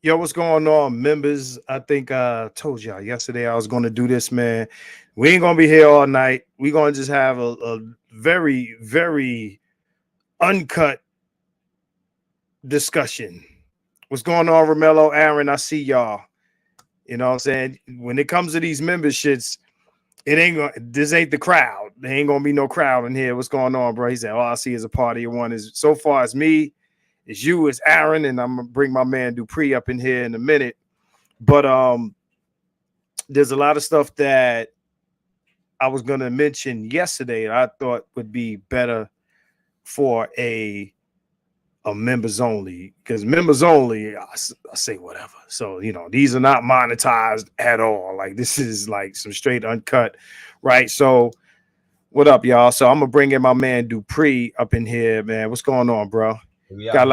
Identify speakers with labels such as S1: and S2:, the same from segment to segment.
S1: Yo, what's going on, members? I think I told y'all yesterday I was going to do this, man. We ain't going to be here all night. We're going to just have a very, very uncut discussion. What's going on, Romello, Aaron? I see y'all. You know what I'm saying? When it comes to these memberships, this ain't the crowd. There ain't going to be no crowd in here. What's going on, bro? He said, all I see is a party of one. Is so far it's me, it's you, it's Aaron, and I'm going to bring my man Dupree up in here in a minute. But there's a lot of stuff that I was going to mention yesterday I thought would be better for a members only, because members only, I say whatever. So, you know, these are not monetized at all. Like, this is like some straight uncut, right? So what up, y'all? So I'm gonna bring in my man Dupree up in here, man. What's going on, bro? Got a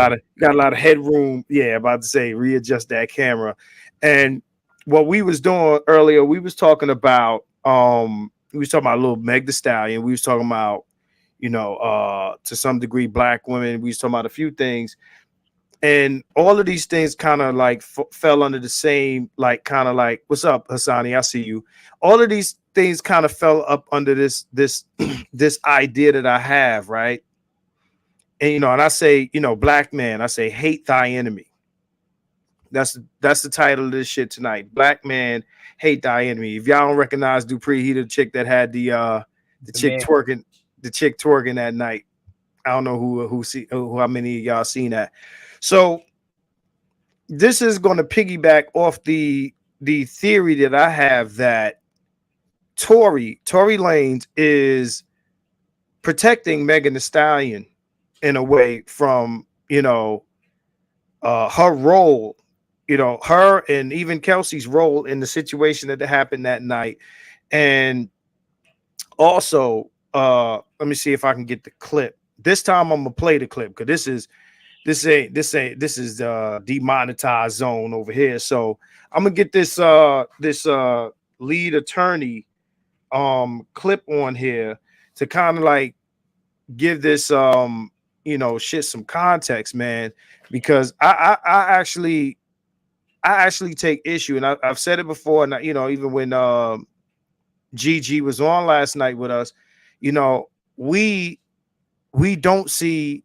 S1: lot of headroom. Yeah, about to say readjust that camera. And what we was doing earlier, we was talking about little Meg Thee Stallion. We was talking about, you know, to some degree black women. We was talking about a few things, and all of these things kind of like fell under the same, like, kind of like, what's up, Hassani? I see you. All of these things kind of fell up under this this idea that I have, right? And, you know, and I say, you know, black man, I say, hate thy enemy. That's the title of this shit tonight. Black man, hate thy enemy. If y'all don't recognize Dupree, he the chick that had the chick twerking that night. I don't know who how many of y'all seen that. So this is going to piggyback off the theory that I have that Tory Lanez is protecting Megan Thee Stallion in a way from, you know, her role, you know, her and even Kelsey's role in the situation that happened that night. And also, let me see if I can get the clip. This time I'm gonna play the clip because this is demonetized zone over here. So I'm gonna get this lead attorney clip on here to kind of like give this you know, shit some context, man, because I actually take issue, and I've said it before, and you know, even when Gigi was on last night with us, you know, we don't see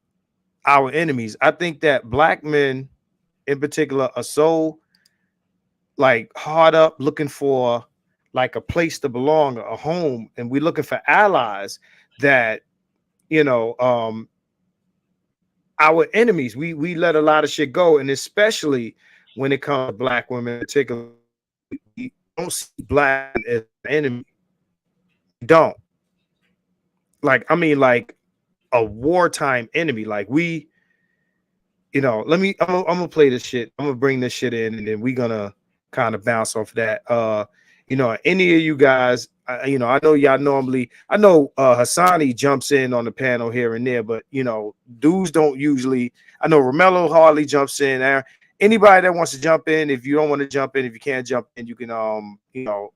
S1: our enemies. I think that black men in particular are so like hard up looking for like a place to belong, a home, and we're looking for allies that, you know, our enemies, we let a lot of shit go. And especially when it comes to black women in particular, we don't see black as an enemy. We don't. Like, I mean, like a wartime enemy. Like, we, you know, I'm gonna play this shit. I'm gonna bring this shit in, and then we're gonna kind of bounce off that. You know, any of you guys, you know, I know y'all normally, I know Hassani jumps in on the panel here and there, but you know, dudes don't usually. I know Romello hardly jumps in there. Anybody that wants to jump in, if you don't want to jump in, if you can't jump in, you can you know,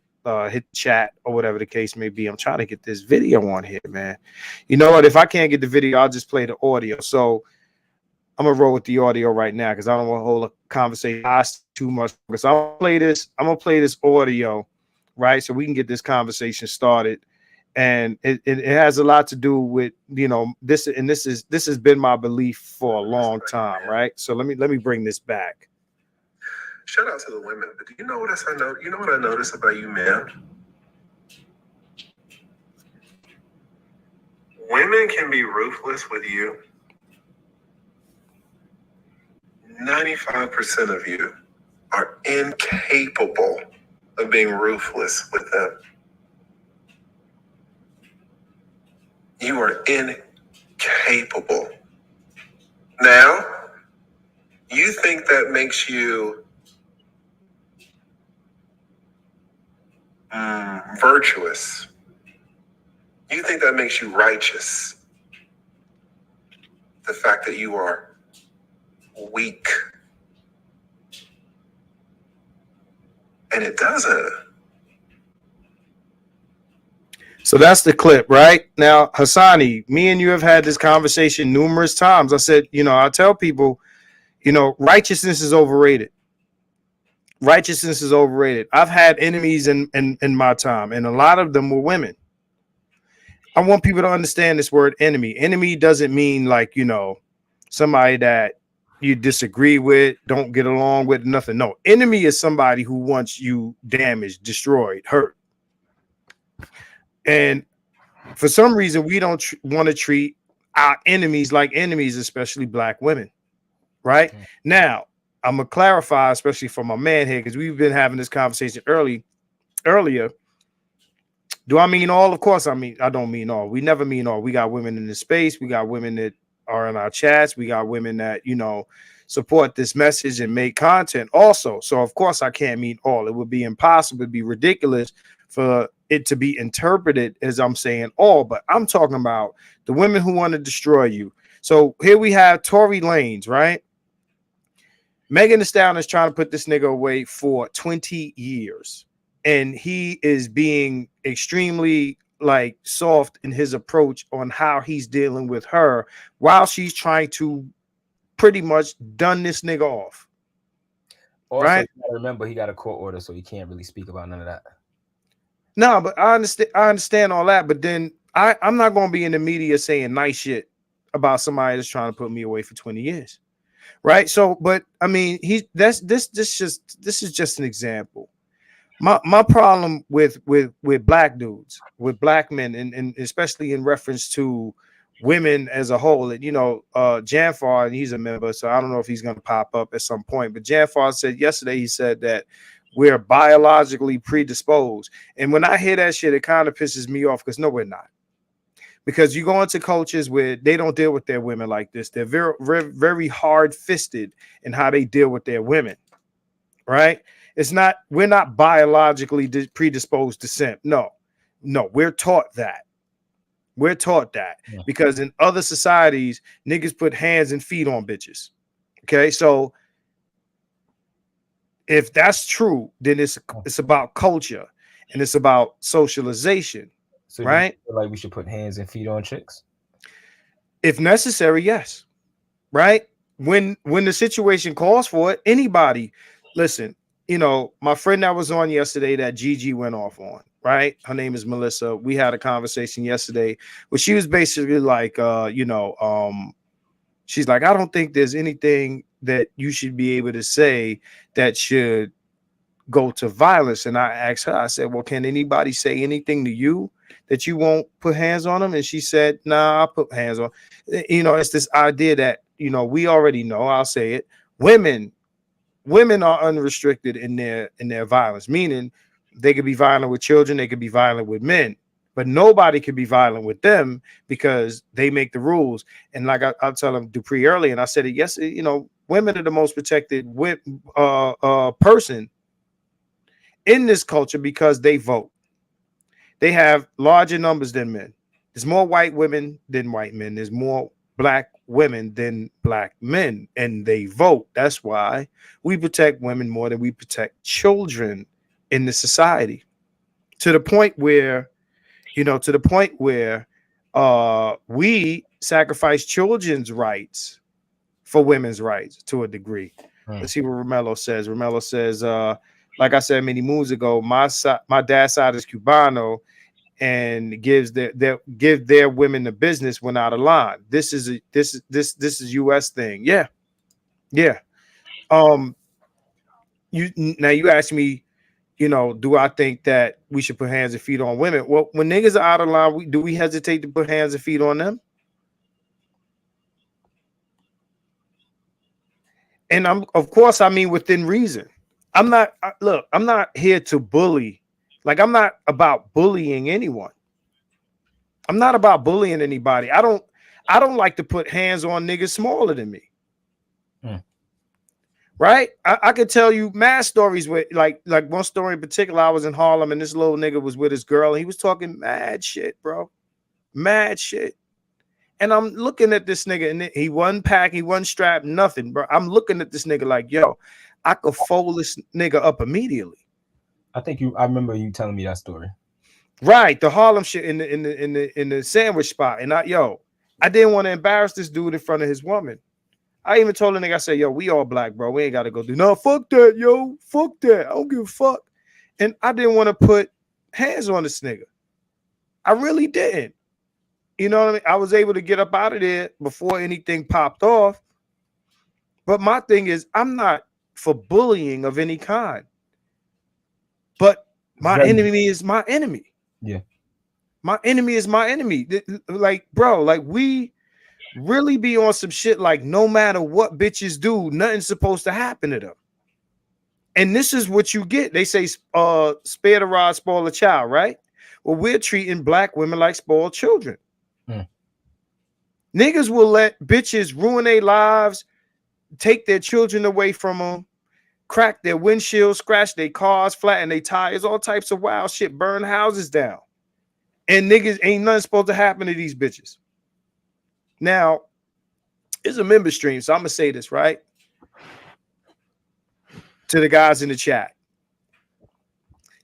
S1: hit the chat or whatever the case may be. I'm trying to get this video on here, man. You know what? If I can't get the video, I'll just play the audio. So I'm gonna roll with the audio right now because I don't want to hold a conversation too much. So I'm gonna play this audio, right? So we can get this conversation started. And it has a lot to do with, you know, this has been my belief for a long time, right? So let me bring this back.
S2: Shout out to the women, but do you know what else I know? You know what I notice about you men? Women can be ruthless with you. 95% of you are incapable of being ruthless with them. You are incapable. Now, you think that makes you virtuous. You think that makes you righteous. The fact that you are weak. And it doesn't.
S1: So that's the clip, right? Now, Hassani, me and you have had this conversation numerous times. I said, I tell people, righteousness is overrated. Righteousness is overrated. I've had enemies in my time, and a lot of them were women. I want people to understand this word enemy. Enemy doesn't mean like, somebody that you disagree with, don't get along with, nothing. No, enemy is somebody who wants you damaged, destroyed, hurt. And for some reason, we don't want to treat our enemies like enemies, especially black women. Right now, I'm gonna clarify, especially for my man here, because we've been having this conversation earlier. Do I mean all? Of course, I don't mean all. We never mean all. We got women in the space. We got women that are in our chats. We got women that support this message and make content also. So of course, I can't mean all. It would be impossible. It'd be ridiculous for it to be interpreted as I'm saying all. But I'm talking about the women who want to destroy you. So here we have Tory Lanez, right? Megan Thee Stallion is trying to put this nigga away for 20 years. And he is being extremely like soft in his approach on how he's dealing with her while she's trying to pretty much done this nigga off.
S3: Also,
S1: right?
S3: You gotta remember he got a court order, so he can't really speak about none of that.
S1: No, but I understand all that. But then I'm not going to be in the media saying nice shit about somebody that's trying to put me away for 20 years. Right. So, but I mean, this is just an example. My problem with black dudes, with black men, and especially in reference to women as a whole, and Janfar, and he's a member, so I don't know if he's going to pop up at some point. But Janfar said yesterday, he said that we're biologically predisposed, and when I hear that shit, it kind of pisses me off because no, we're not. Because you go into cultures where they don't deal with their women like this. They're very, very, very hard-fisted in how they deal with their women, right? We're not biologically predisposed to simp. No, we're taught that. We're taught that because in other societies, niggas put hands and feet on bitches. Okay, so if that's true, then it's about culture and it's about socialization. So right?
S3: You feel like we should put hands and feet on chicks?
S1: If necessary, yes. Right? When the situation calls for it, anybody, listen, my friend that was on yesterday that Gigi went off on, right? Her name is Melissa. We had a conversation yesterday where she was basically like, she's like, I don't think there's anything that you should be able to say that should go to violence. And I asked her, I said, well, can anybody say anything to you that you won't put hands on them? And she said, nah, I'll put hands on. It's this idea that, we already know, I'll say it. Women are unrestricted in their violence, meaning they could be violent with children, they could be violent with men, but nobody can be violent with them because they make the rules. And like I'll tell them Dupree earlier, and I said it yesterday, women are the most protected person in this culture because they vote. They have larger numbers than men. There's more white women than white men. There's more black women than black men, and they vote. That's why we protect women more than we protect children in the society, to the point where we sacrifice children's rights for women's rights to a degree. Let's see what Romello says. Romello says, like I said many moons ago, my dad's side is Cubano and give their women the business when out of line. This is US thing. Yeah. You asked me, do I think that we should put hands and feet on women? Well, when niggas are out of line, do we hesitate to put hands and feet on them? And of course, within reason. I'm not here to bully. Like, I'm not about bullying anyone. I'm not about bullying anybody. I don't like to put hands on niggas smaller than me. Right? I could tell you mad stories with like one story in particular. I was in Harlem and this little nigga was with his girl. And he was talking mad shit, bro. Mad shit. And I'm looking at this nigga and he wasn't packed, he wasn't strapped, nothing, bro. I'm looking at this nigga like, yo, I could fold this nigga up immediately.
S3: I remember you telling me that story.
S1: Right, the Harlem shit in the sandwich spot. And I didn't want to embarrass this dude in front of his woman. I even told the nigga, I said, yo, we all black, bro. We ain't got to go do no, fuck that, yo. Fuck that. I don't give a fuck. And I didn't want to put hands on this nigga. I really didn't. You know what I mean? I was able to get up out of there before anything popped off. But my thing is, I'm not for bullying of any kind. But my enemy is my enemy.
S3: Yeah.
S1: My enemy is my enemy. Like, bro, like we really be on some shit like no matter what bitches do, nothing's supposed to happen to them. And this is what you get. They say spare the rod, spoil the child, right? Well, we're treating black women like spoiled children. Niggas will let bitches ruin their lives, take their children away from them, crack their windshield, scratch their cars, flatten their tires, all types of wild shit, burn houses down. And niggas ain't nothing supposed to happen to these bitches. Now, it's a member stream, so I'm gonna say this, right? To the guys in the chat.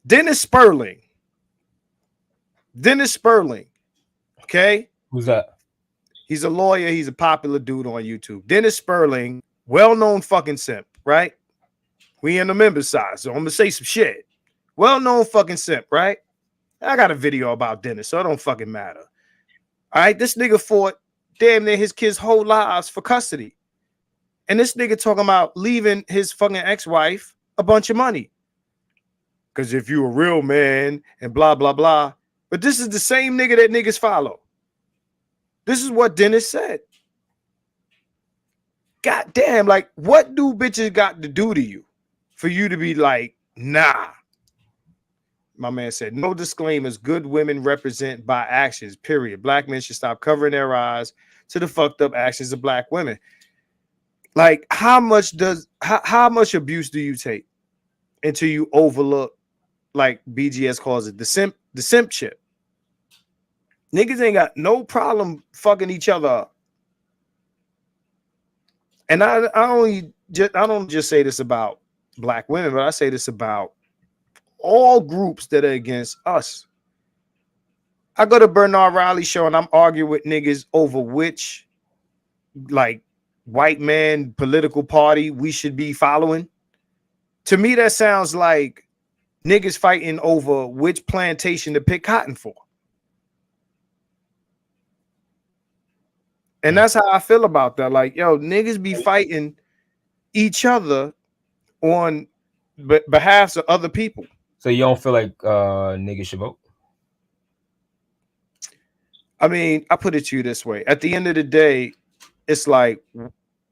S1: Dennis Sperling. Okay?
S3: Who's that?
S1: He's a lawyer. He's a popular dude on YouTube. Dennis Sperling, well-known fucking simp, right? We in the member side, so I'm gonna say some shit. Well-known fucking simp, right? I got a video about Dennis, so it don't fucking matter. All right, this nigga fought damn near his kids' whole lives for custody. And this nigga talking about leaving his fucking ex-wife a bunch of money. Because if you a real man and blah, blah, blah. But this is the same nigga that niggas follow. This is what Dennis said. God damn, like, what do bitches got to do to you for you to be like, nah? My man said, no disclaimers. Good women represent by actions, period. Black men should stop covering their eyes to the fucked up actions of black women. Like, how much abuse do you take until you overlook, like BGS calls it, the simp shit? Niggas ain't got no problem fucking each other up. And I don't just say this about black women, but I say this about all groups that are against us. I go to Bernard Riley's show and I'm arguing with niggas over which, like, white man political party we should be following. To me, that sounds like niggas fighting over which plantation to pick cotton for. And that's how I feel about that. Like, yo, niggas be fighting each other on behalf of other people.
S3: So you don't feel like niggas should vote?
S1: I mean, I put it to you this way. At the end of the day, it's like,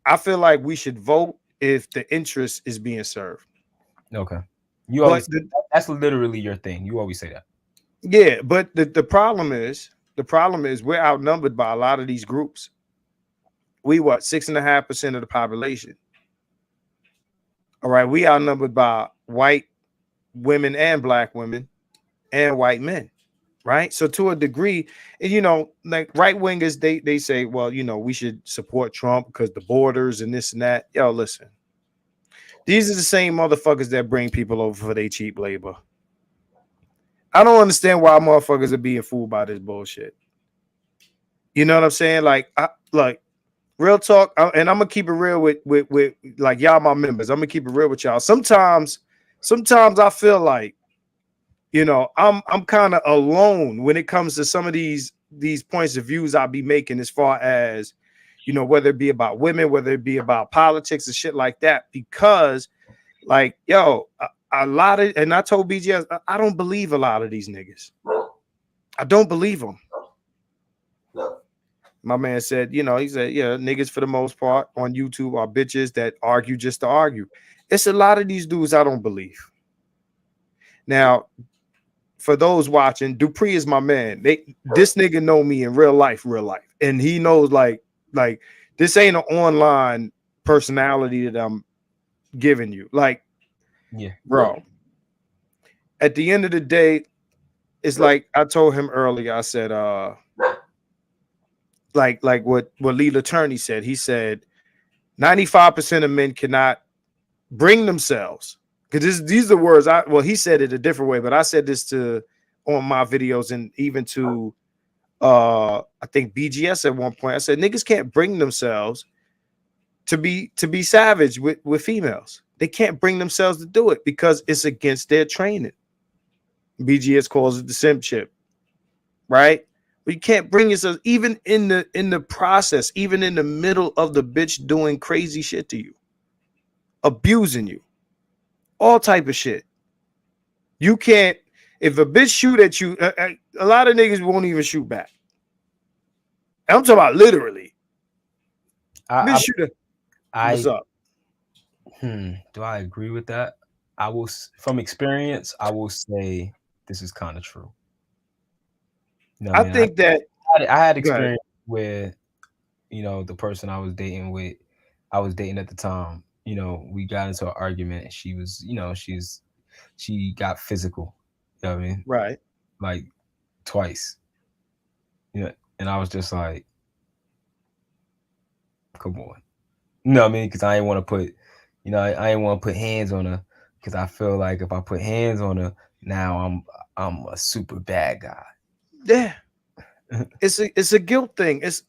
S1: I feel like we should vote if the interest is being served.
S3: Okay. You always that's literally your thing. You always say that.
S1: Yeah, but the problem is we're outnumbered by a lot of these groups. We 6.5% of the population. All right, we outnumbered by white women and black women and white men, right? So to a degree, and you know, like right wingers, they say, well, you know, we should support Trump because the borders and this and that. Yo, listen, these are the same motherfuckers that bring people over for their cheap labor. I don't understand why motherfuckers are being fooled by this bullshit. You know what I'm saying? Like, real talk, and I'm gonna keep it real with like y'all, my members. I'm gonna keep it real with y'all. Sometimes I feel like, you know, I'm kind of alone when it comes to some of these points of views I'll be making, as far as, you know, whether it be about women, whether it be about politics and shit like that. Because, like, yo, a lot of, and I told BGS, I don't believe a lot of these niggas. I don't believe them. My man said, you know, he said, yeah, niggas for the most part on YouTube are bitches that argue just to argue. It's a lot of these dudes I don't believe. Now, for those watching, Dupree is my man. This nigga know me in real life. And he knows like this ain't an online personality that I'm giving you. Like, yeah, bro. At the end of the day, it's like I told him earlier, I said, like what Lee Attorney said. He said 95% of men cannot bring themselves, because these are words he said it a different way, but I said this to on my videos, and even to I think BGS at one point. I said niggas can't bring themselves to be savage with females. They can't bring themselves to do it because it's against their training. BGS calls it the simp ship, right? But you can't bring yourself even in the process, even in the middle of the bitch doing crazy shit to you, abusing you, all type of shit. You can't. If a bitch shoot at you, a lot of niggas won't even shoot back. I'm talking about literally. What's up?
S3: Do I agree with that? I will, from experience, I will say this is kind of true. You know
S1: I think that
S3: I had experience with, you know, the person I was dating at the time. You know, we got into an argument. And she was, you know, she got physical. You know what I mean?
S1: Right.
S3: Like twice. You know, and I was just like, come on. You know what I mean? Because I ain't want to put, you know, I ain't want to put hands on her because I feel like if I put hands on her, now I'm a super bad guy.
S1: Yeah. It's a guilt thing. It's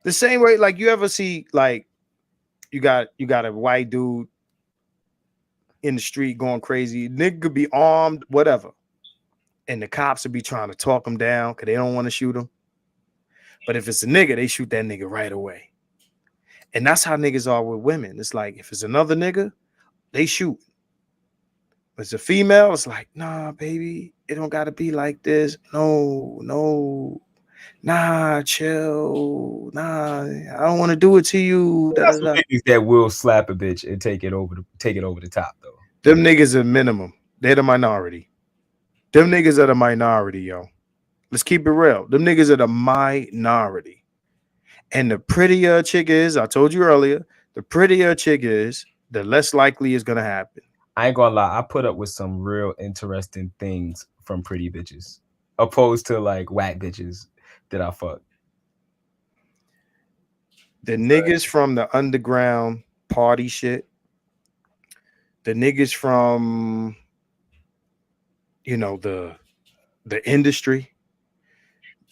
S1: the same way, like you ever see, like you got a white dude in the street going crazy. Nigga could be armed, whatever, and the cops would be trying to talk him down because they don't want to shoot him. But if it's a nigga, they shoot that nigga right away. And that's how niggas are with women. It's like if it's another nigga, they shoot. If it's a female, it's like, nah, baby, it don't gotta be like this. No. Nah, chill. Nah, I don't want to do it to you.
S3: That's some niggas that will slap a bitch and take it over the top, though.
S1: Them niggas are minimum. They're the minority. Them niggas are the minority, yo. Let's keep it real. Them niggas are the minority. And the prettier a chick is, I told you earlier, the prettier a chick is, the less likely it's gonna happen.
S3: I ain't gonna lie, I put up with some real interesting things from pretty bitches, opposed to like whack bitches that I fuck.
S1: The niggas from the underground party shit, the niggas from, you know, the industry,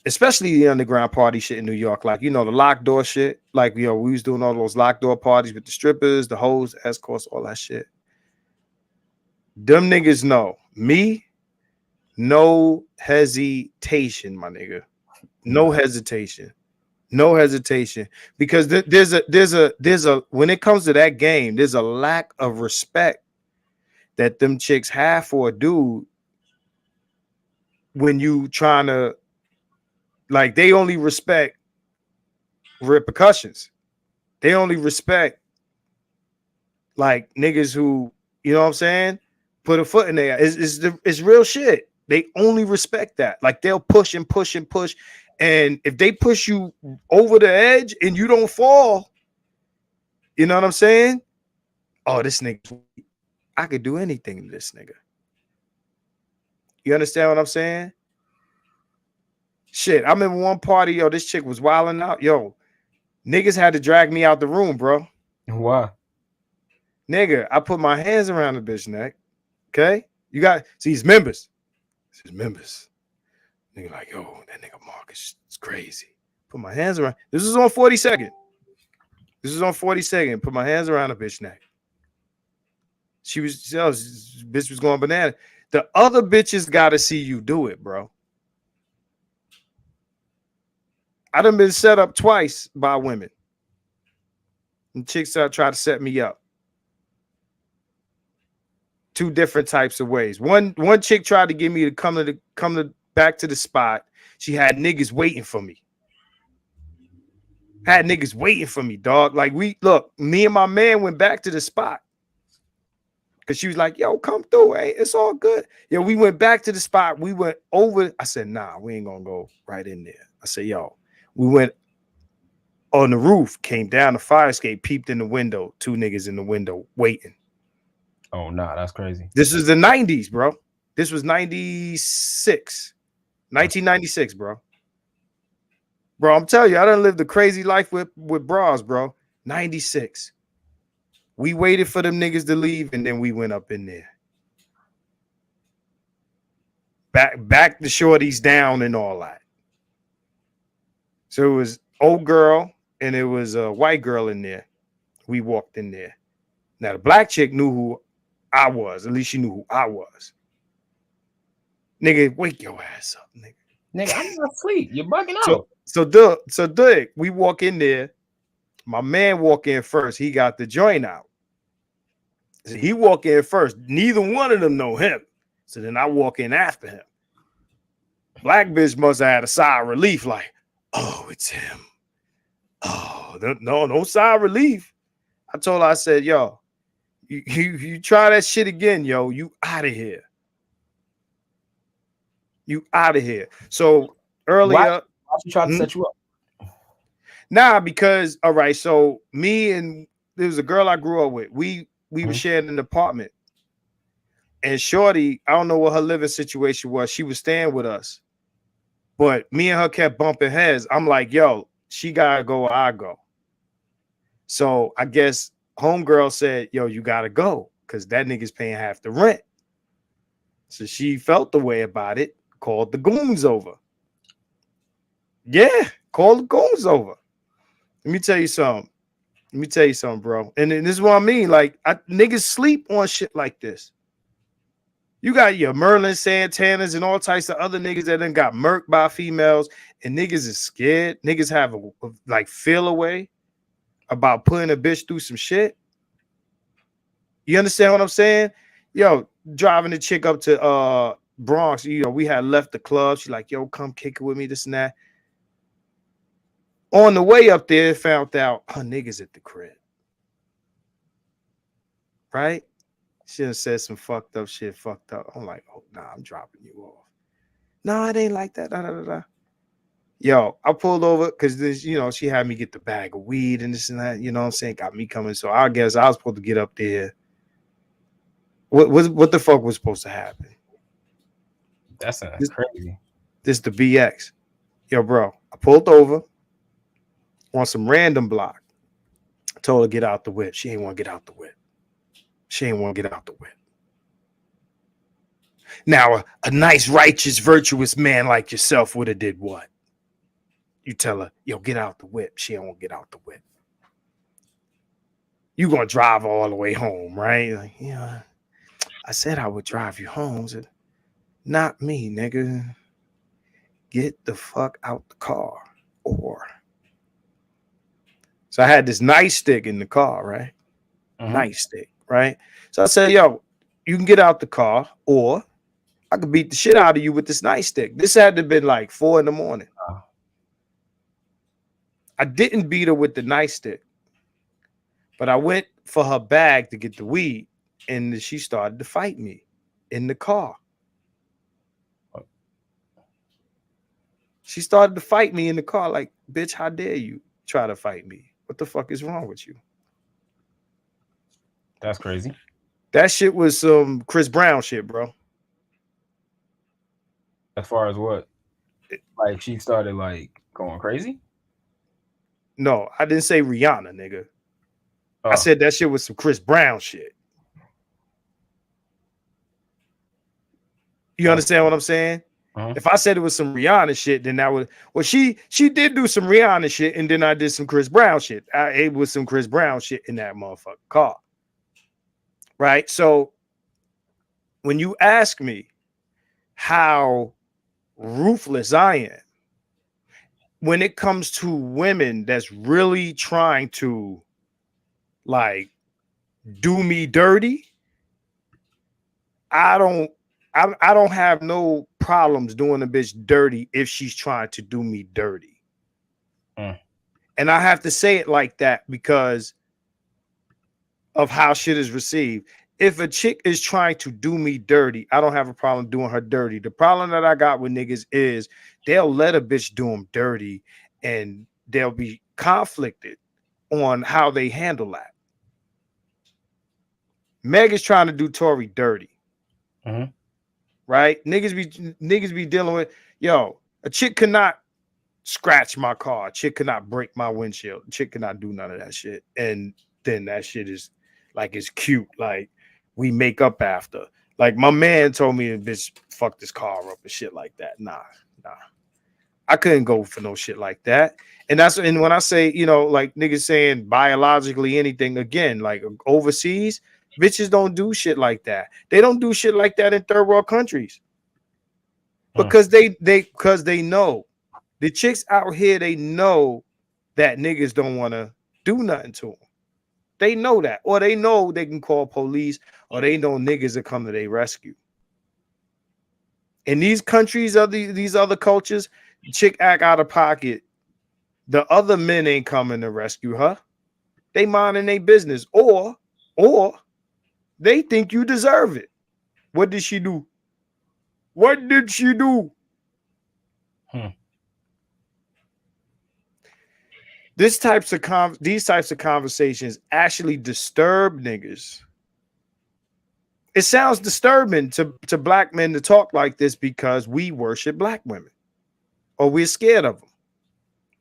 S1: especially the underground party shit in New York, like, you know, the locked door shit, like, you know, we was doing all those locked door parties with the strippers, the hoes, escorts, all that shit. Them niggas know me, no hesitation, my nigga, no hesitation, because there's a when it comes to that game, there's a lack of respect that them chicks have for a dude when you trying to, like, they only respect repercussions. They only respect like niggas who, you know what I'm saying, put a foot in there. It's real shit. They only respect that. Like they'll push and push and push. And if they push you over the edge and you don't fall, you know what I'm saying? Oh, this nigga, I could do anything to this nigga. You understand what I'm saying? Shit, I remember one party, yo, this chick was wilding out. Yo, niggas had to drag me out the room, bro.
S3: Why?
S1: Nigga, I put my hands around the bitch neck. Okay? You got, see, he's members. It's members. Nigga like, yo, that nigga Marcus is crazy. Put my hands around. This is on 42nd. Put my hands around the bitch neck. Bitch was going banana. The other bitches got to see you do it, bro. I done been set up twice by women. And chicks try to set me up. Two different types of ways. One chick tried to get me to come back to the spot. She had niggas waiting for me. Dog. Like me and my man went back to the spot. Cause she was like, yo, come through. Hey, it's all good. Yeah, we went back to the spot. We went over. I said, nah, we ain't gonna go right in there. I said, yo, we went on the roof, came down the fire escape, peeped in the window, two niggas in the window waiting.
S3: Oh, nah, that's crazy.
S1: This was the 90s, bro. This was 1996, bro. Bro, I'm telling you, I done lived a crazy life with bras, bro. 96. We waited for them niggas to leave, and then we went up in there. back the shorties down and all that. So it was old girl and it was a white girl in there. We walked in there. Now the black chick knew who I was. At least she knew who I was. Nigga, wake your ass up, nigga.
S3: Nigga, I'm not asleep. You're bugging out.
S1: So Dick, we walk in there. My man walk in first. He got the joint out. So he walk in first. Neither one of them know him. So then I walk in after him. Black bitch must have had a sigh of relief, like, oh, it's him. Oh, no sigh of relief. I told her, I said, yo, you try that shit again, yo, you out of here. You out of here. So earlier,
S3: why she trying to set you up?
S1: Nah, because all right, so me and there was a girl I grew up with. We were sharing an apartment. And Shorty, I don't know what her living situation was. She was staying with us. But me and her kept bumping heads. I'm like, yo, she gotta go, I go. So I guess homegirl said, yo, you gotta go because that nigga's paying half the rent. So she felt the way about it, called the goons over. Yeah, called the goons over. Let me tell you something, bro. And this is what I mean. Like, niggas sleep on shit like this. You got your Merlin Santanas and all types of other niggas that done got murked by females, and niggas is scared. Niggas have a feel away about putting a bitch through some shit. You understand what I'm saying? Yo, driving the chick up to Bronx, you know, we had left the club. She like, yo, come kick it with me, this and that. On the way up there, found out her niggas at the crib. Right? She done said some fucked up shit, I'm like, oh, nah, I'm dropping you off. No, it ain't like that. Da, da, da, da. Yo, I pulled over because this, you know, she had me get the bag of weed and this and that, you know what I'm saying? Got me coming. So I guess I was supposed to get up there. What the fuck was supposed to happen?
S3: That's crazy.
S1: This the BX. Yo, bro, I pulled over on some random block. I told her to get out the whip. She ain't want to get out the whip. Now, a nice, righteous, virtuous man like yourself would have did what? You tell her, yo, get out the whip. She don't want to get out the whip. You gonna drive all the way home, right? Like, yeah, I said I would drive you home. Said, not me, nigga. Get the fuck out the car. Or so I had this nightstick in the car, right? Nightstick, right? So I said, yo, you can get out the car, or I could beat the shit out of you with this nightstick. This had to have been like 4 a.m. I didn't beat her with the nightstick, but I went for her bag to get the weed, and she started to fight me in the car. She started to fight me in the car like, bitch, how dare you try to fight me? What the fuck is wrong with you?
S3: That's crazy.
S1: That shit was some Chris Brown shit, bro.
S3: As far as what? Like, she started, like, going crazy?
S1: No, I didn't say Rihanna, nigga. Oh. I said that shit was some Chris Brown shit. You understand what I'm saying? If I said it was some Rihanna shit, then that would, well, she did do some Rihanna shit, and then I did some Chris Brown shit. It was some Chris Brown shit in that motherfucking car. Right? So when you ask me how ruthless I am, when it comes to women that's really trying to like do me dirty, I don't have no problems doing a bitch dirty if she's trying to do me dirty. And I have to say it like that because of how shit is received. If a chick is trying to do me dirty, I don't have a problem doing her dirty. The problem that I got with niggas is they'll let a bitch do them dirty and they'll be conflicted on how they handle that. Meg is trying to do Tory dirty. Right? Niggas be dealing with, yo, a chick could not scratch my car. A chick could not break my windshield. A chick could not do none of that shit. And then that shit is like, it's cute. Like, we make up after. Like my man told me, bitch, fuck this car up and shit like that. Nah. I couldn't go for no shit like that. And when I say, like niggas saying biologically anything again, like overseas, bitches don't do shit like that. They don't do shit like that in third world countries. Because they know the chicks out here, they know that niggas don't want to do nothing to them. They know that, or they know they can call police, or they know niggas that come to their rescue. In these countries, these other cultures, chick act out of pocket, the other men ain't coming to rescue her. They minding their business, or they think you deserve it. What did she do? What did she do? These types of conversations actually disturb niggas. It sounds disturbing to black men to talk like this because we worship black women, or we're scared of them,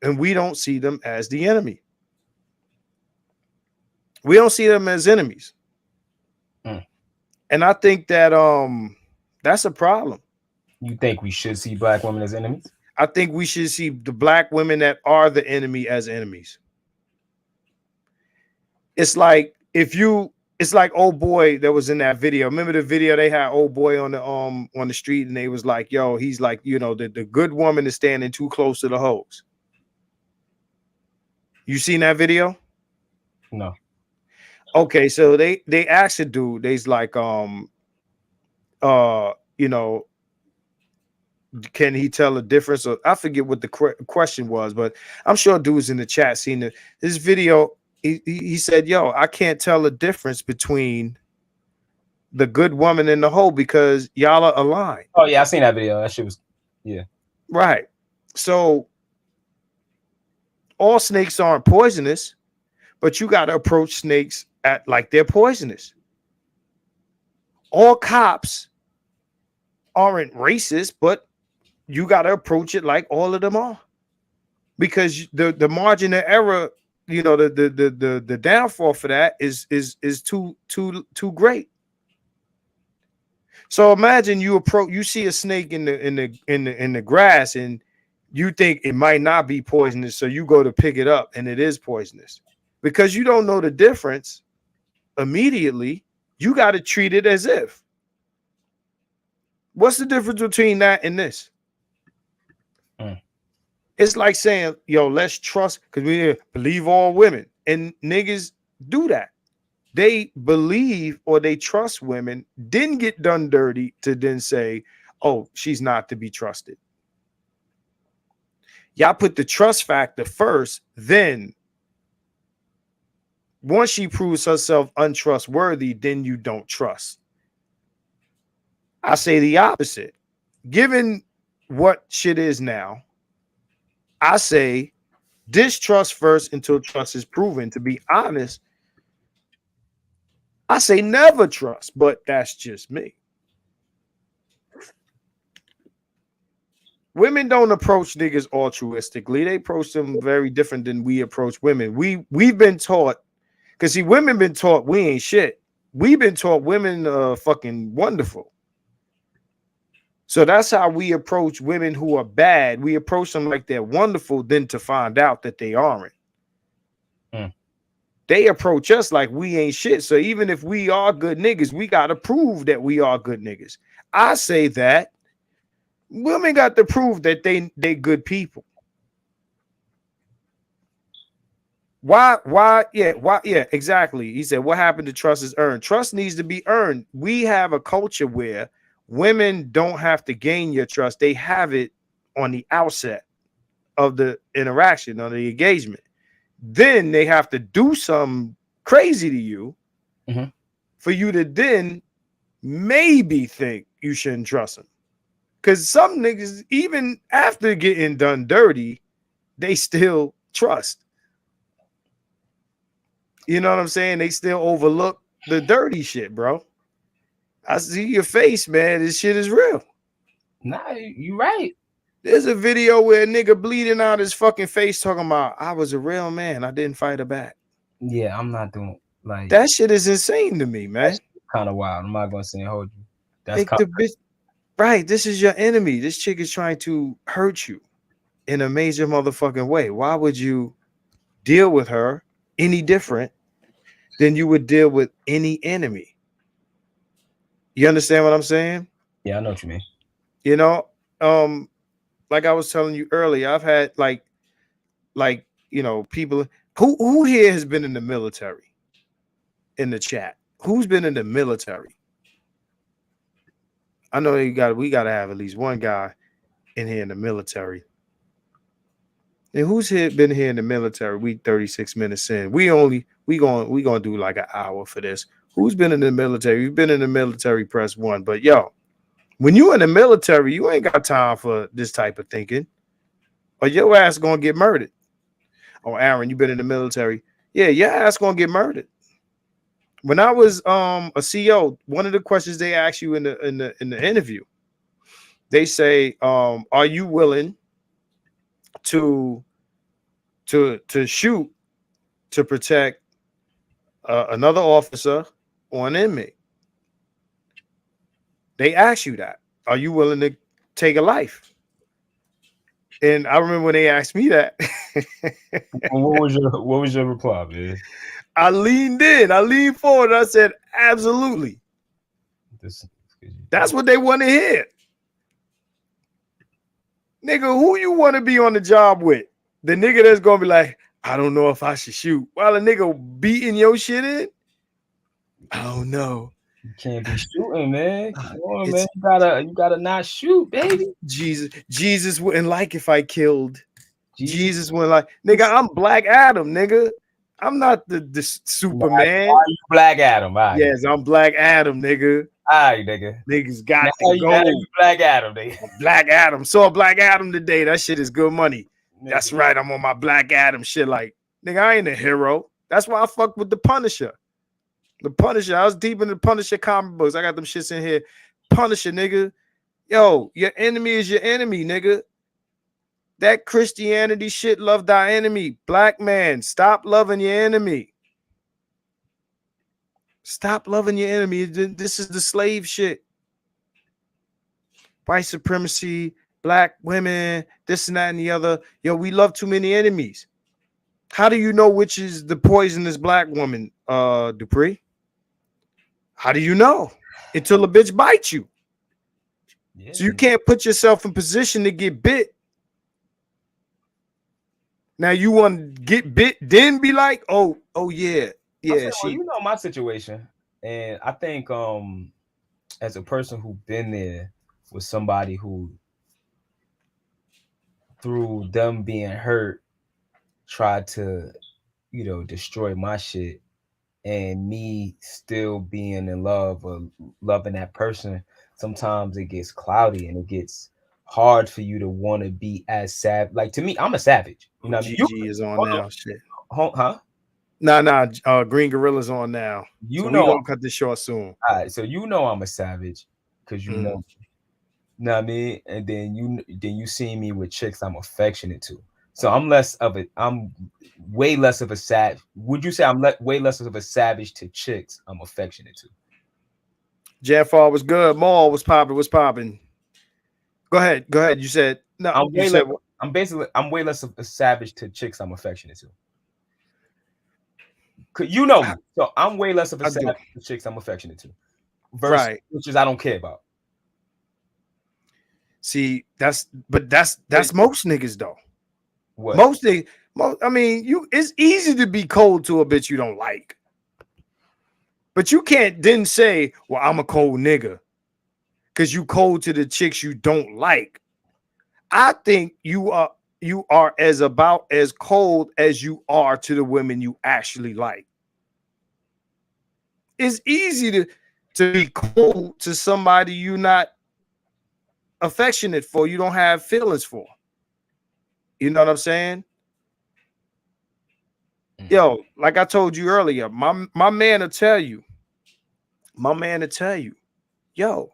S1: and we don't see them as the enemy. We don't see them as enemies. And I think that that's a problem.
S3: You think we should see black women as enemies?
S1: I think we should see the black women that are the enemy as enemies. It's like it's like old boy that was in that video. Remember the video they had old boy on the street, and they was like, yo, he's like, the good woman is standing too close to the hoes. You seen that video?
S3: No.
S1: Okay, so they asked a dude, they's like, can he tell a difference? Or I forget what the question was, but I'm sure dudes in the chat seen this video. He said, yo, I can't tell the difference between the good woman and the hoe because y'all are aligned.
S3: Oh yeah, I seen that video. That shit was, yeah.
S1: Right. So all snakes aren't poisonous, but you got to approach snakes at like they're poisonous. All cops aren't racist, but you got to approach it like all of them are, because the margin of error, the downfall for that is too great. So imagine you see a snake in the grass, and you think it might not be poisonous, so you go to pick it up and it is poisonous. Because you don't know the difference immediately, you got to treat it as if. What's the difference between that and this? It's like saying, yo, let's trust, because we believe all women. And niggas do that. They believe or they trust women, didn't get done dirty to then say, oh, she's not to be trusted. Y'all put the trust factor first, then once she proves herself untrustworthy, then you don't trust. I say the opposite. Given what shit is now, I say distrust first until trust is proven. To be honest, I say never trust, but that's just me. Women don't approach niggas altruistically. They approach them very different than we approach women. We've been taught, because see, women been taught we ain't shit. We've been taught women are fucking wonderful. So that's how we approach women who are bad. We approach them like they're wonderful, then to find out that they aren't. They approach us like we ain't shit. So even if we are good niggas, we got to prove that we are good niggas. I say that women got to prove that they good people. Why? Yeah, exactly. He said, what happened to trust is earned. Trust needs to be earned. We have a culture where women don't have to gain your trust. They have it on the outset of the interaction, or the engagement. Then they have to do something crazy to you for you to then maybe think you shouldn't trust them. Because some niggas, even after getting done dirty, they still trust. You know what I'm saying? They still overlook the dirty shit, bro. I see your face, man. This shit is real.
S3: Nah, you right.
S1: There's a video where a nigga bleeding out his fucking face talking about, I was a real man. I didn't fight her back.
S3: Yeah, I'm not doing like
S1: that shit is insane to me, man.
S3: Kind of wild. I'm not gonna say hold you. That's
S1: Like the bitch, right? This is your enemy. This chick is trying to hurt you in a major motherfucking way. Why would you deal with her any different than you would deal with any enemy? You understand what I'm saying?
S3: yeah, I know what you mean.
S1: You know, like I was telling you earlier, I've had like people who here has been in the military in the chat. Who's been in the military? I know we gotta have at least one guy in here in the military. And who's been here in the military? We 36 minutes in. We gonna do like an hour for this. Who's been in the military? You've been in the military, press 1. But yo, when you in the military, you ain't got time for this type of thinking, or your ass gonna get murdered. Oh, Aaron, you been in the military? Yeah, your ass gonna get murdered. When I was a CO, one of the questions they ask you in the interview, they say, are you willing to shoot to protect another officer or an inmate? They ask you that. Are you willing to take a life? And I remember when they asked me that.
S3: What was your reply, man?
S1: I leaned in. I leaned forward. And I said, absolutely. That's what they want to hear. Nigga, who you want to be on the job with? The nigga that's going to be like, I don't know if I should shoot. While a nigga beating your shit in? I don't know.
S3: You can't be shooting, man. Come on, man. You gotta not shoot, baby.
S1: Jesus wouldn't like if I killed. Jesus wouldn't like. Nigga, I'm Black Adam, nigga. I'm not the Superman.
S3: Why are you Black Adam? Right.
S1: Yes, I'm Black Adam, nigga.
S3: All right, nigga.
S1: Niggas got
S3: now
S1: to go.
S3: You Black Adam, nigga.
S1: Black Adam. Saw Black Adam today. That shit is good money. Nigga. That's right. I'm on my Black Adam shit. Like, nigga, I ain't a hero. That's why I fuck with the Punisher. The Punisher. I was deep in the Punisher comic books. I got them shits in here. Punisher, nigga. Yo, your enemy is your enemy, nigga. That Christianity shit, love thy enemy. Black man, stop loving your enemy. Stop loving your enemy. This is the slave shit. White supremacy, black women, this and that and the other. Yo, we love too many enemies. How do you know which is the poisonous black woman, Dupree? How do you know? Until a bitch bites you. Yeah. So you can't put yourself in position to get bit. Now you want to get bit, then be like, oh yeah. Yeah,
S3: well, you know my situation. And I think as a person who been there with somebody who through them being hurt tried to, destroy my shit, and me still being in love or loving that person, sometimes it gets cloudy and it gets hard for you to want to be as savage. Like, to me, I'm a savage. You know what I mean?
S1: GG is on now. Shit.
S3: Huh?
S1: Nah. Green Gorilla's on now.
S3: So
S1: we gonna cut this short soon.
S3: All right, so I'm a savage because you know what I mean? And then you see me with chicks I'm affectionate to. So I'm way less of a savage. Would you say I'm way less of a savage to chicks I'm affectionate to?
S1: Jafar was good. Maul was popping. Go ahead. You said no.
S3: I'm way less of a savage to chicks I'm affectionate to. You know me. So I'm way less of a savage to chicks I'm affectionate to. Versus which is I don't care about.
S1: See, that's most niggas though.
S3: What?
S1: Most niggas, I mean, it's easy to be cold to a bitch you don't like. But you can't then say, well, I'm a cold nigga. Because you cold to the chicks you don't like. I think you are about as cold as you are to the women you actually like. It's easy to be cold to somebody you're not affectionate for, you don't have feelings for. You know what I'm saying? Yo, like I told you earlier, my man will tell you, yo,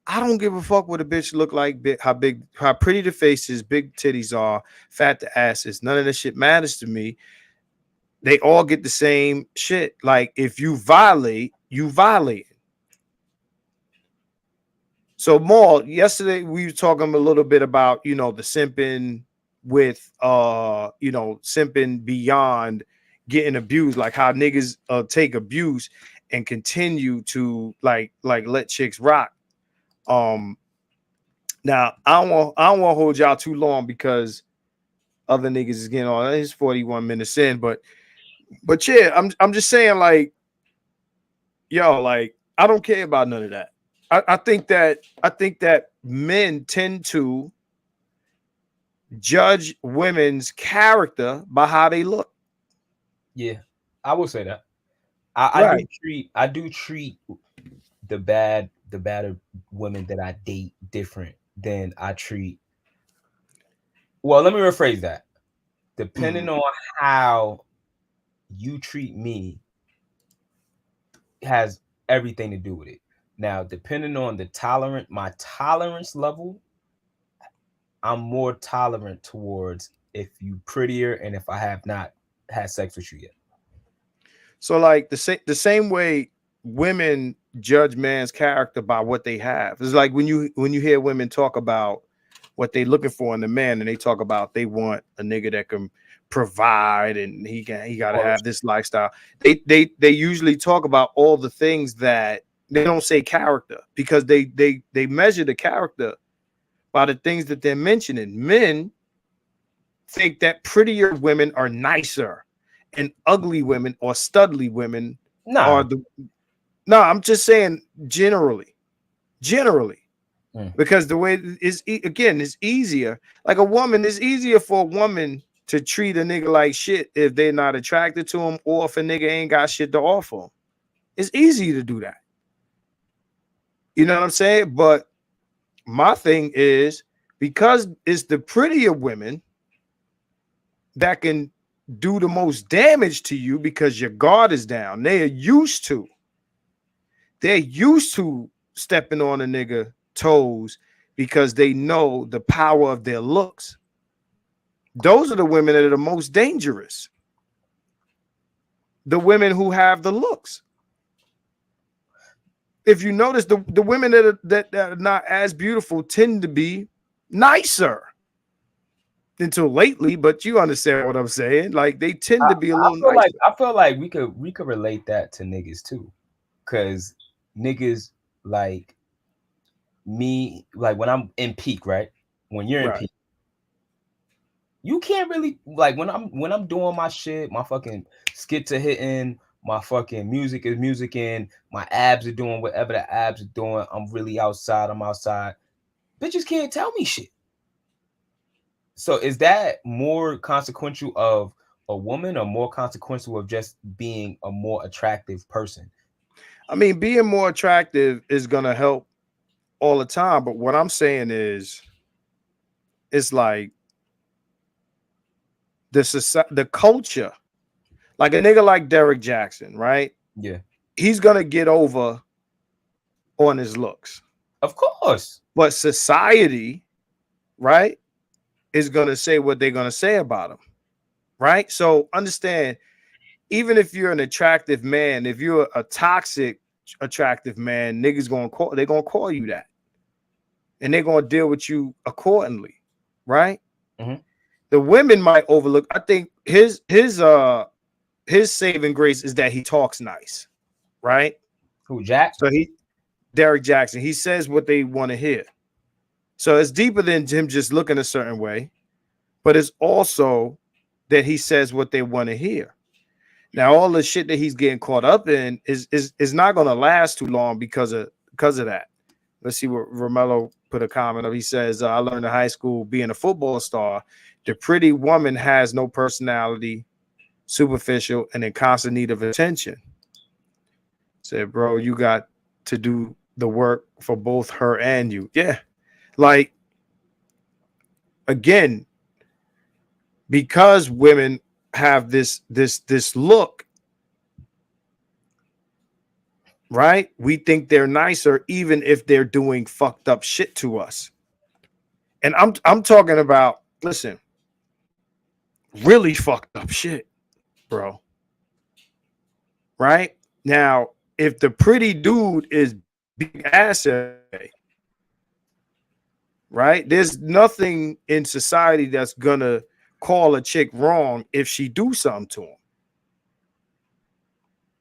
S1: I don't give a fuck what a bitch look like, how pretty the face is, big titties are, fat the ass is. None of this shit matters to me. They all get the same shit. Like, if you violate, you violate. So Maul, yesterday we were talking a little bit about, you know, the simping with you know, simping beyond getting abused, like how niggas take abuse and continue to like let chicks rock. Um Now I don't want to hold y'all too long because other niggas is getting on. It's 41 minutes in, but yeah, I'm just saying, like, yo, like, I don't care about none of that. I think that men tend to judge women's character by how they look.
S3: Yeah, I will say that. I
S1: Right.
S3: do treat the badder women that I date different than I treat. Well, let me rephrase that. Depending on how you treat me has everything to do with it. Now, depending on my tolerance level, I'm more tolerant towards if you prettier and if I have not had sex with you yet.
S1: So like the same way women judge man's character by what they have. It's like when you hear women talk about what they looking for in a man, and they talk about they want a nigga that can provide and he got to have this lifestyle. They usually talk about all the things that they don't say character, because they measure the character by the things that they're mentioning. Men think that prettier women are nicer and ugly women or studly women
S3: Nah.
S1: are the. No, I'm just saying generally. Because the way is, again, it's easier. Like a woman, it's easier for a woman to treat a nigga like shit if they're not attracted to him, or if a nigga ain't got shit to offer him. It's easy to do that. You know what I'm saying? But my thing is, because it's the prettier women that can do the most damage to you because your guard is down. They're used to stepping on a nigga toes because they know the power of their looks. Those are the women that are the most dangerous. The women who have the looks. If you notice, the women that are not as beautiful tend to be nicer until lately, but you understand what I'm saying. Like, they tend to be a little nicer.
S3: I feel like we could relate that to niggas too. Cause niggas like me, like when I'm in peak, right? When you're in
S1: Right.
S3: peak, you can't really, like, when I'm doing my shit, my fucking skits are hitting, my fucking music is musicking, my abs are doing whatever the abs are doing. I'm really outside. I'm outside. Bitches can't tell me shit. So is that more consequential of a woman or more consequential of just being a more attractive person?
S1: I mean, being more attractive is gonna help all the time, but what I'm saying is, it's like the culture. Like a nigga like Derek Jackson, right?
S3: Yeah.
S1: He's gonna get over on his looks.
S3: Of course.
S1: But society, right, is gonna say what they're gonna say about him. Right? So understand, even if you're an attractive man, if you're a toxic attractive man, niggas they're gonna call you that. And they're gonna deal with you accordingly, right? The women might overlook. I think his saving grace is that he talks nice, right?
S3: Who, Jack?
S1: So Derek Jackson, he says what they want to hear. So it's deeper than him just looking a certain way, but it's also that he says what they want to hear. Now, all the shit that he's getting caught up in is not going to last too long because of that. Let's see what Romello put a comment of. He says, I learned in high school being a football star, the pretty woman has no personality, superficial, and in constant need of attention. Said, bro, you got to do the work for both her and you. Yeah. Like, again, because women have this look, right? We think they're nicer even if they're doing fucked up shit to us. And I'm talking about, listen, really fucked up shit, bro. Right? Now, if the pretty dude is big ass, right? There's nothing in society that's gonna call a chick wrong if she do something to him.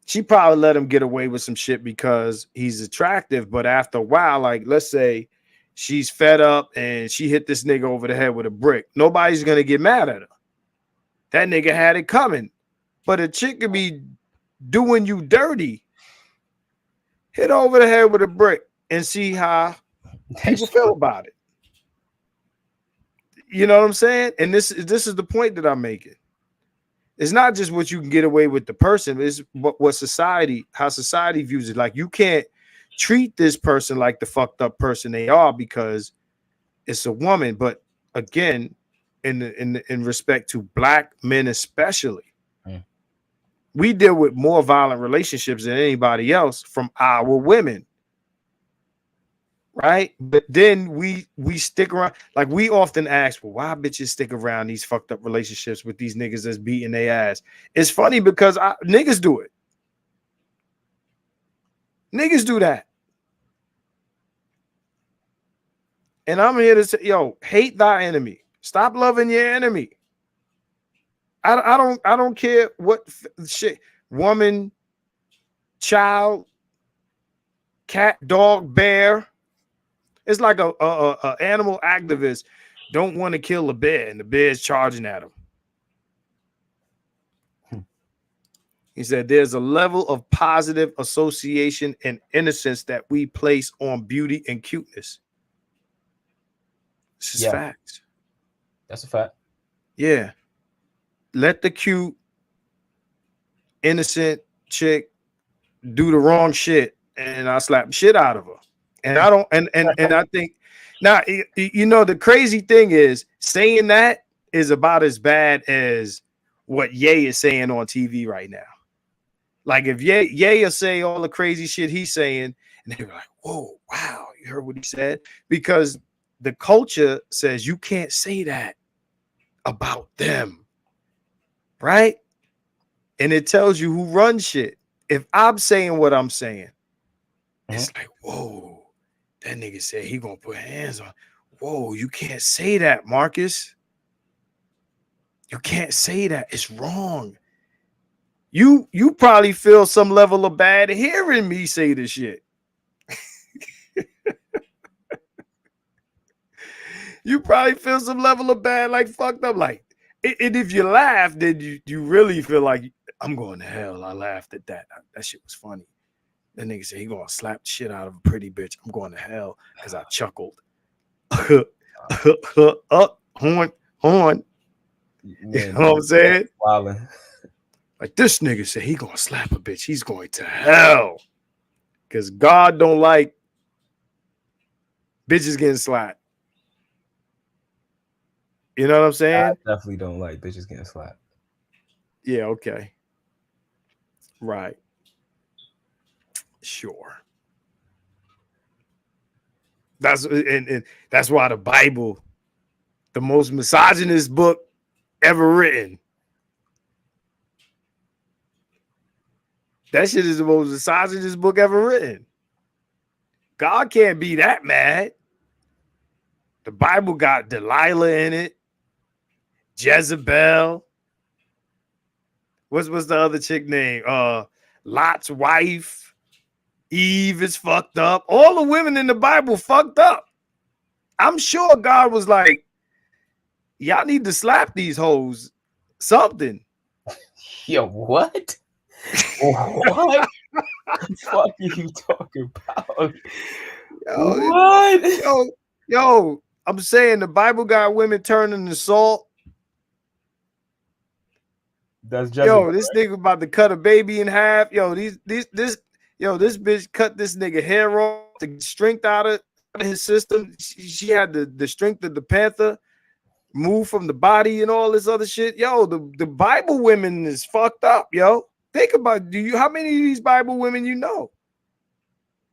S1: She probably let him get away with some shit because he's attractive, but after a while, like let's say she's fed up and she hit this nigga over the head with a brick, nobody's gonna get mad at her. That nigga had it coming. But a chick could be doing you dirty, hit over the head with a brick, and see how people feel about it. You know what I'm saying? And this is the point that I'm making. It's not just what you can get away with the person, it's what society, how society views it. Like you can't treat this person like the fucked up person they are because it's a woman. But again, in respect to black men especially, we deal with more violent relationships than anybody else from our women. Right? But then we stick around. Like we often ask, well, why bitches stick around these fucked up relationships with these niggas that's beating their ass? It's funny because niggas do it. Niggas do that. And I'm here to say, yo, hate thy enemy. Stop loving your enemy. I don't care what shit, woman, child, cat, dog, bear. It's like a animal activist don't want to kill a bear, and the bear's charging at him. He said there's a level of positive association and innocence that we place on beauty and cuteness. This is facts.
S3: That's a fact.
S1: Yeah. Let the cute, innocent chick do the wrong shit, and I slap the shit out of her. And I don't, and I think now, you know, the crazy thing is saying that is about as bad as what Ye is saying on TV right now. Like if Ye will say all the crazy shit he's saying, and they're like, whoa, wow, you heard what he said? Because the culture says you can't say that about them, right? And it tells you who runs shit. If I'm saying what I'm saying, it's like, whoa. That nigga said he gonna put hands on. Whoa, you can't say that, Marcus. You can't say that. It's wrong. You probably feel some level of bad hearing me say this shit. You probably feel some level of bad, like fucked up. Like, and if you laugh, then you really feel like I'm going to hell. I laughed at that. That shit was funny. That nigga said he gonna slap the shit out of a pretty bitch. I'm going to hell because I chuckled. Up, horn. Man, you know what I'm saying?
S3: Wilding.
S1: Like this nigga said he gonna slap a bitch. He's going to hell because God don't like bitches getting slapped. You know what I'm saying?
S3: I definitely don't like bitches getting slapped.
S1: Yeah. Okay. Right. Sure. That's why the Bible, the most misogynist book ever written. That shit is the most misogynist book ever written. God can't be that mad. The Bible got Delilah in it, Jezebel. What's the other chick name? Lot's wife. Eve is fucked up. All the women in the Bible fucked up. I'm sure God was like, y'all need to slap these hoes. Something.
S3: Yo, what? What the fuck are you talking about? What?
S1: Yo, I'm saying the Bible got women turning to salt.
S3: That's Jezebel,
S1: this nigga about to cut a baby in half. This bitch cut this nigga hair off to get strength out of his system. She had the strength of the panther, move from the body and all this other shit. The Bible women is fucked up, yo. Think about how many of these Bible women you know?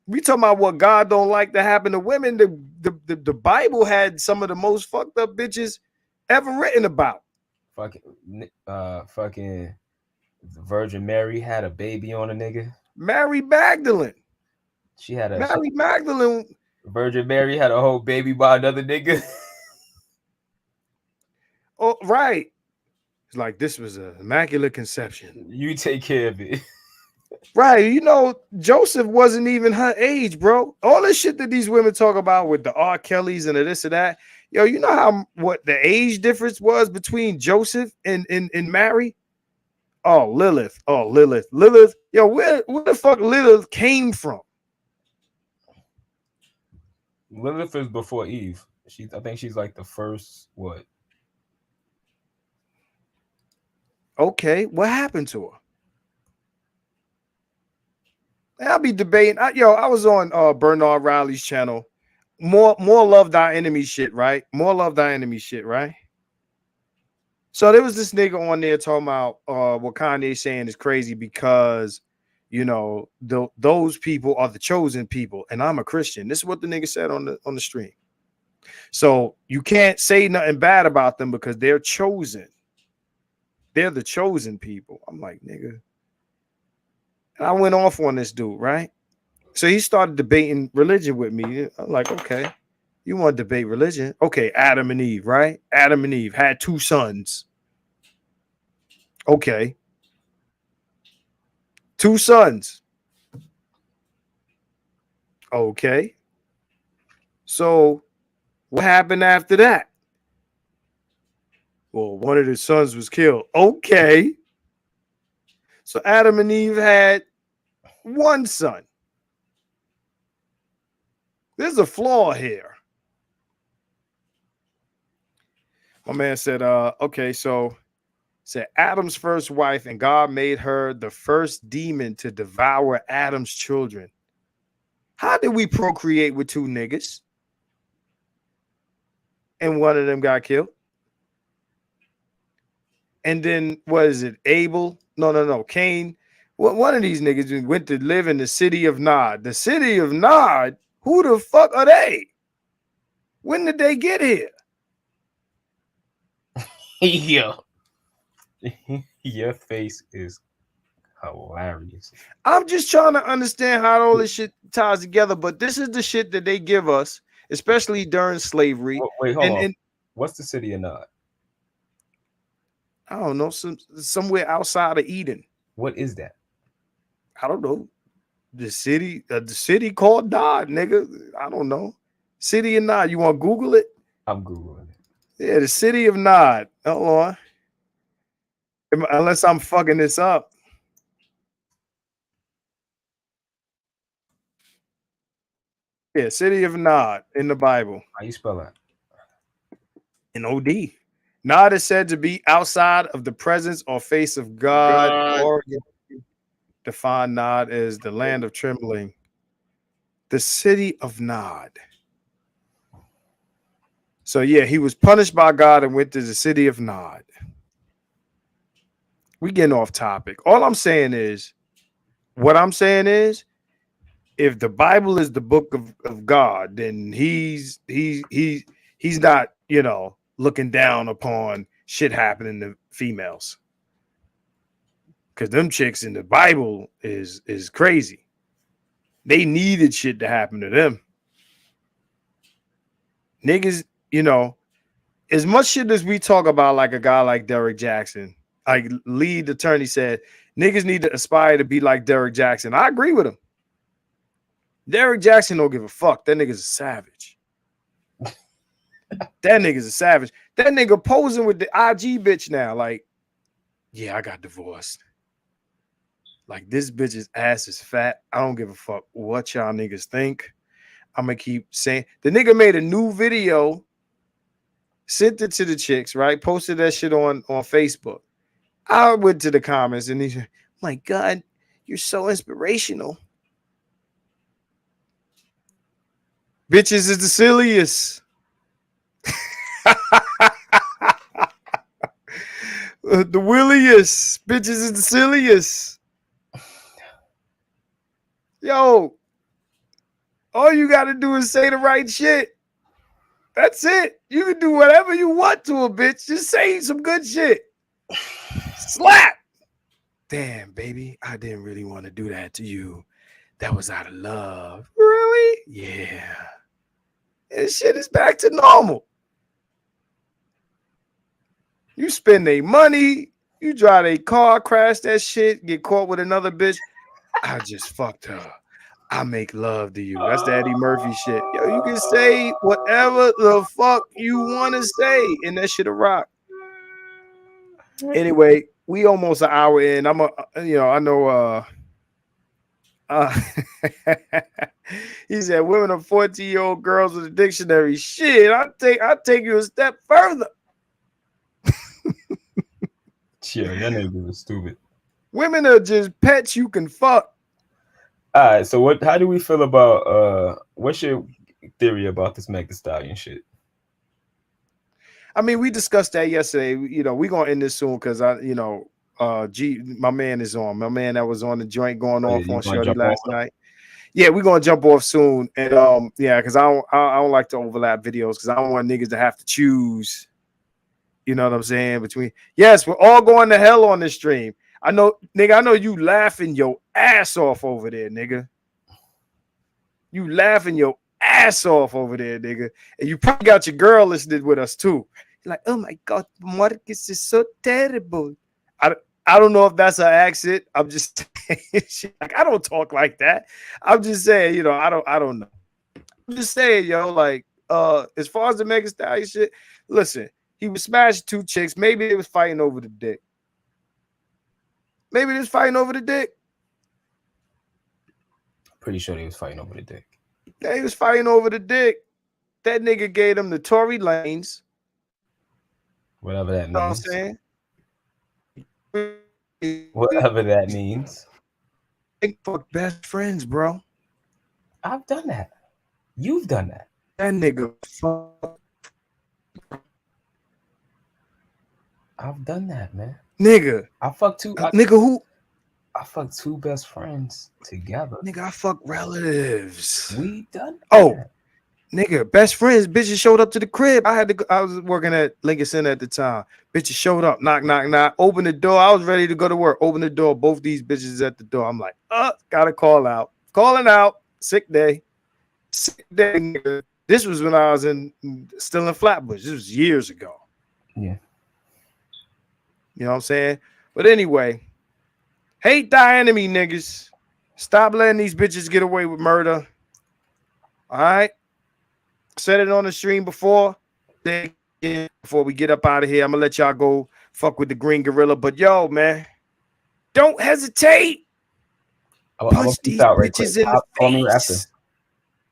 S1: We talking about what God don't like to happen to women. The Bible had some of the most fucked up bitches ever written about.
S3: Fucking Virgin Mary had a baby on a nigga.
S1: Mary Magdalene.
S3: She had a
S1: Mary Magdalene.
S3: Virgin Mary had a whole baby by another nigga.
S1: Oh, right. It's like this was an immaculate conception.
S3: You take care of it.
S1: Right. You know, Joseph wasn't even her age, bro. All this shit that these women talk about with the R. Kellys and the this or that. Yo, you know how what the age difference was between Joseph and Mary? Oh, Lilith. Oh, Lilith. Lilith. Yo, where the fuck Lilith came from?
S3: Lilith is before Eve. I think she's like the first what?
S1: Okay, what happened to her? I'll be debating. I was on Bernard Riley's channel. More love thy enemy shit, right? More love thy enemy shit, right? So there was this nigga on there talking about what Kanye saying is crazy because you know those people are the chosen people, and I'm a Christian. This is what the nigga said on the stream. So you can't say nothing bad about them because they're chosen. They're the chosen people. I'm like, nigga. And I went off on this dude, right? So he started debating religion with me. I'm like, okay, you want to debate religion? Okay, Adam and Eve, right? Adam and Eve had 2 sons. Okay. 2 sons. Okay. So what happened after that? Well, one of the sons was killed. Okay. So Adam and Eve had 1 son. There's a flaw here. My man said, okay, so said Adam's first wife, and God made her the first demon to devour Adam's children. How did we procreate with 2 niggas? And one of them got killed. And then what is it? Abel? No. Cain. One of these niggas went to live in the city of Nod. The city of Nod? Who the fuck are they? When did they get here?
S3: Yeah. Your face is hilarious.
S1: I'm just trying to understand how all this shit ties together, but this is the shit that they give us, especially during slavery.
S3: Wait, hold on. What's the city of Nod?
S1: I don't know, somewhere outside of Eden.
S3: What is that?
S1: I don't know. The city called Nod, nigga. I don't know. City of Nod. You want to Google it?
S3: I'm Googling it.
S1: Yeah, the city of Nod. Hold on. Unless I'm fucking this up. Yeah, city of Nod in the Bible.
S3: How you spell that?
S1: N-O-D. Nod is said to be outside of the presence or face of God. Or define Nod as the land of trembling. The city of Nod. So yeah, he was punished by God and went to the city of Nod. We getting off topic. All I'm saying is, if the Bible is the book of God, then he's not, you know, looking down upon shit happening to females. Because them chicks in the Bible is crazy. They needed shit to happen to them. Niggas, you know, as much shit as we talk about like a guy like Derek Jackson, like lead attorney said, niggas need to aspire to be like Derek Jackson. I agree with him. Derek Jackson don't give a fuck. That nigga's a savage. That nigga's a savage. That nigga posing with the IG bitch now. Like, yeah, I got divorced. Like, this bitch's ass is fat. I don't give a fuck what y'all niggas think. I'm gonna keep saying. The nigga made a new video, sent it to the chicks, right? Posted that shit on Facebook. I went to the comments and he's like, my God, you're so inspirational. Bitches is the silliest. The williest. Bitches is the silliest. Yo, all you got to do is say the right shit. That's it. You can do whatever you want to a bitch. Just say some good shit. Slap. Damn, baby, I didn't really want to do that to you. That was out of love. Really? Yeah. And shit is back to normal. You spend their money, you drive a car, crash that shit, get caught with another bitch. I just fucked her. I make love to you. That's the Eddie Murphy shit. Yo, you can say whatever the fuck you want to say, and that shit a rock. Anyway, we almost an hour in. I know he said women are 14-year-old girls with a dictionary. Shit, I'll take you a step further.
S3: Chill, that nigga was stupid.
S1: Women are just pets you can fuck.
S3: All right, so how do we feel about what's your theory about this Meg Thee Stallion shit?
S1: I mean, we discussed that yesterday. You know, we're gonna end this soon because my man is on. My man that was on the joint going off on Shorty last night. Yeah, we're gonna jump off soon. And because I don't like to overlap videos because I don't want niggas to have to choose. You know what I'm saying? Yes, we're all going to hell on this stream. I know, nigga, I know you laughing your ass off over there, nigga. You laughing your ass off over there, nigga. And you probably got your girl listening with us too. You're like, oh my God, Marcus is so terrible. I don't know if that's an accent. I'm just saying, like, I don't talk like that. I'm just saying, you know, I don't know. I'm just saying, yo, like, as far as the Meg Thee Stallion shit, listen, he was smashing two chicks. Maybe they was fighting over the dick. Maybe they was fighting over the dick.
S3: Pretty sure they was fighting over the dick.
S1: They was fighting over the dick. That nigga gave them the Tory Lanez.
S3: Whatever that means.
S1: You know what I'm saying?
S3: Whatever that means.
S1: Fuck best friends, bro.
S3: I've done that. You've done that.
S1: That nigga fuck.
S3: I've done that, man.
S1: Nigga.
S3: I fucked two.
S1: Nigga who?
S3: I fucked two best friends together.
S1: Nigga, I fuck relatives.
S3: We done that.
S1: Oh, nigga, best friends. Bitches showed up to the crib. I was working at Lincoln Center at the time. Bitches showed up. Knock, knock, knock. Open the door. I was ready to go to work. Open the door. Both these bitches at the door. I'm like, gotta call out. Calling out. Sick day. Sick day, nigga. This was when I was still in Flatbush. This was years ago.
S3: Yeah.
S1: You know what I'm saying? But anyway, hate thy enemy, niggas. Stop letting these bitches get away with murder. All right? Said it on the stream before. Before we get up out of here, I'm going to let y'all go fuck with the green gorilla. But yo, man, don't hesitate. Punch these bitches in the face.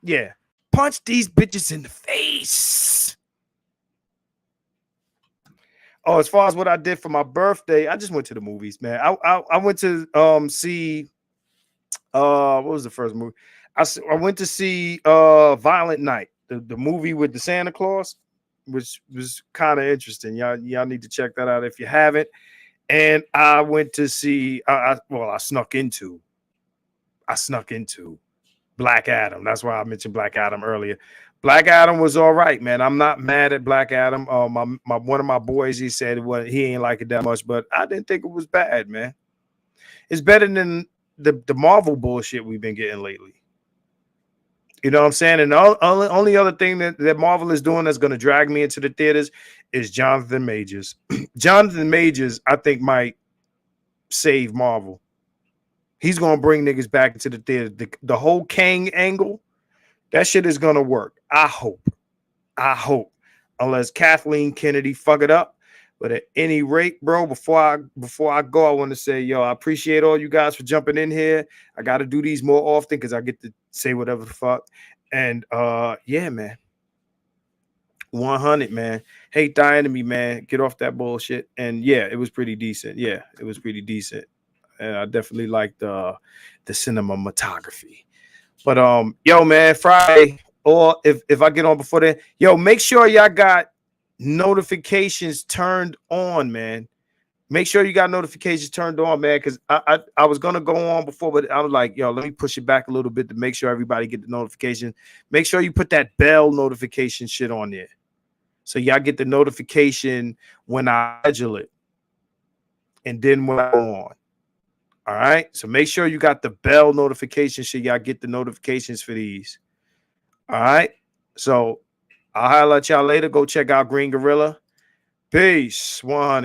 S1: Yeah. Punch these bitches in the face. Oh, as far as what I did for my birthday, I just went to the movies, man. I went to see what was the first movie? I went to see Violent Night, the movie with the Santa Claus, which was kind of interesting. Y'all need to check that out if you haven't. And I went to see I snuck into Black Adam. That's why I mentioned Black Adam earlier. Black Adam was all right, man. I'm not mad at Black Adam. One of my boys, he said he ain't like it that much, but I didn't think it was bad, man. It's better than the Marvel bullshit we've been getting lately. You know what I'm saying? And the only other thing that Marvel is doing that's going to drag me into the theaters is Jonathan Majors. Jonathan Majors, I think, might save Marvel. He's going to bring niggas back into the theater. The whole Kang angle, that shit is going to work. I hope. Unless Kathleen Kennedy fuck it up. But at any rate, bro, before I go, I want to say, yo, I appreciate all you guys for jumping in here. I got to do these more often because I get to say whatever the fuck. And yeah, man. 100, man. Hate thy enemy, man. Get off that bullshit. And yeah, it was pretty decent. Yeah, it was pretty decent. And I definitely liked the cinematography. But yo, man, Friday, or if I get on before then, yo, make sure y'all got notifications turned on, man. Make sure you got notifications turned on, man, because I was gonna go on before, but I was like, yo, let me push it back a little bit to make sure everybody get the notification. Make sure you put that bell notification shit on there, so y'all get the notification when I schedule it, and then when I go on. All right, so make sure you got the bell notification so y'all get the notifications for these. All right, so I'll holler at y'all later. Go check out Green Gorilla. Peace. 100.